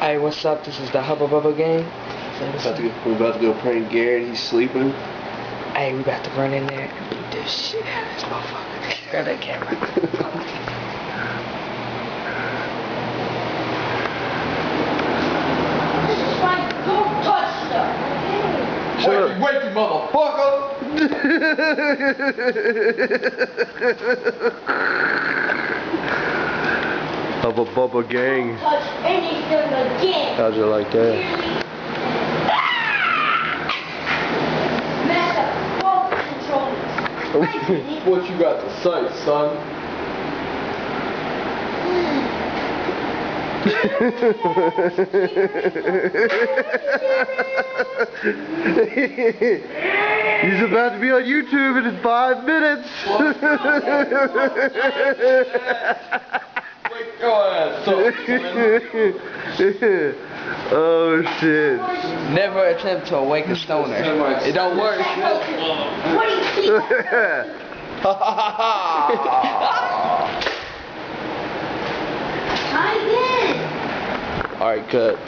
Hey, what's up? This is the Hubba Bubba gang. We're about to go prank Garrett. He's sleeping. Hey, we about to run in there and beat this shit out of this motherfucker. Grab that camera. This is my don't touch stuff. Wait, you motherfucker! Hubba Bubba gang. Don't touch anything again. How's it like that? Master, both controllers. What you got to say, son? He's about to be on YouTube in 5 minutes. Wake your ass up, son. Oh shit. Never attempt to awake a stoner. It don't work. What do you see? Try again. Alright, cut.